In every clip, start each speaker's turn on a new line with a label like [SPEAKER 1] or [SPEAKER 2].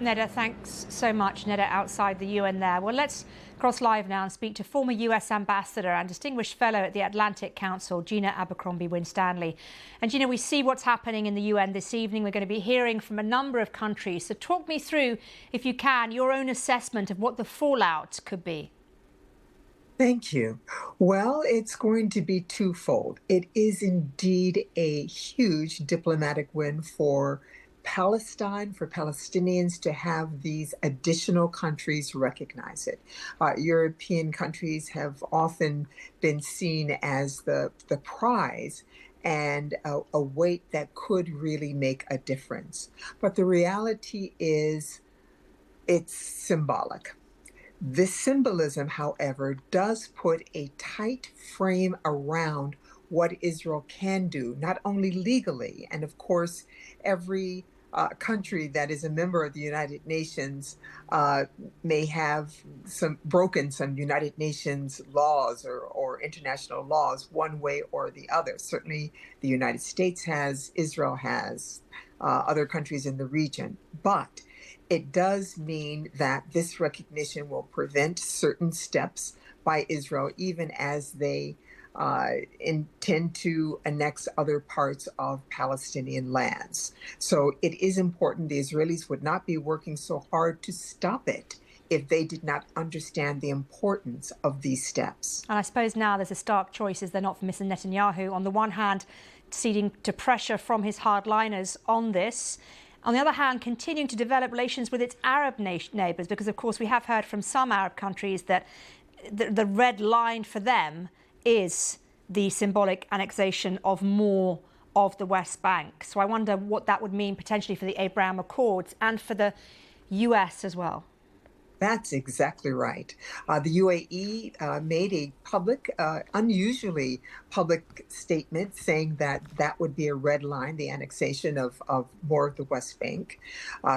[SPEAKER 1] Neda, thanks so much. Neda outside the UN there. Well, let's cross live now and speak to former US Ambassador and Distinguished Fellow at the Atlantic Council, Gina Abercrombie-Winstanley. And Gina, we see what's happening in the UN this evening. We're going to be hearing from a number of countries. So talk me through, if you can, your own assessment of what the fallout could be.
[SPEAKER 2] Thank you. Well, it's going to be twofold. It is indeed a huge diplomatic win for Palestine, for Palestinians to have these additional countries recognize it. European countries have often been seen as the prize and a weight that could really make a difference. But the reality is it's symbolic. This symbolism, however, does put a tight frame around what Israel can do, not only legally, and of course, every country that is a member of the United Nations may have broken some United Nations laws or international laws one way or the other. Certainly the United States has, Israel has, other countries in the region. But it does mean that this recognition will prevent certain steps by Israel, even as they intend to annex other parts of Palestinian lands. So it is important. The Israelis would not be working so hard to stop it if they did not understand the importance of these steps.
[SPEAKER 1] And I suppose now there's a stark choice, is there not, for Mr. Netanyahu? On the one hand, ceding to pressure from his hardliners on this. On the other hand, continuing to develop relations with its Arab neighbours, because, of course, we have heard from some Arab countries that the red line for them is the symbolic annexation of more of the West Bank. So I wonder what that would mean potentially for the Abraham Accords and for the US as well.
[SPEAKER 2] That's exactly right. The UAE made a public, unusually public statement saying that that would be a red line, the annexation of more of the West Bank.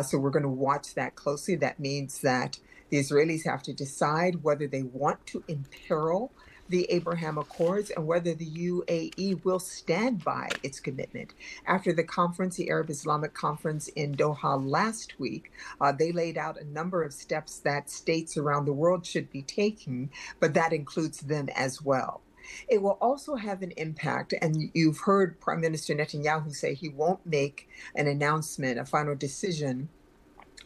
[SPEAKER 2] So we're going to watch that closely. That means that the Israelis have to decide whether they want to imperil the Abraham Accords and whether the UAE will stand by its commitment. After the conference, the Arab Islamic Conference in Doha last week, they laid out a number of steps that states around the world should be taking, but that includes them as well. It will also have an impact, and you've heard Prime Minister Netanyahu say he won't make an announcement, a final decision,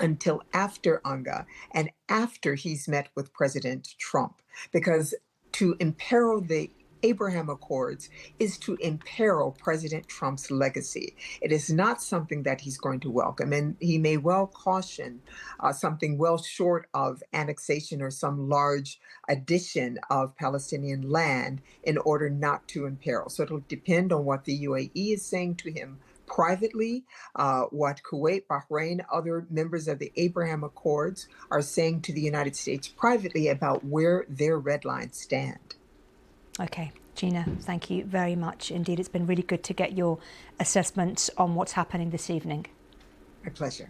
[SPEAKER 2] until after UNGA and after he's met with President Trump, because to imperil the Abraham Accords is to imperil President Trump's legacy. It is not something that he's going to welcome, and he may well caution something well short of annexation or some large addition of Palestinian land in order not to imperil. So it'll depend on what the UAE is saying to him privately, what Kuwait, Bahrain, other members of the Abraham Accords are saying to the United States privately about where their red lines stand.
[SPEAKER 1] OK, Gina, thank you very much indeed. It's been really good to get your assessment on what's happening this evening.
[SPEAKER 2] My pleasure.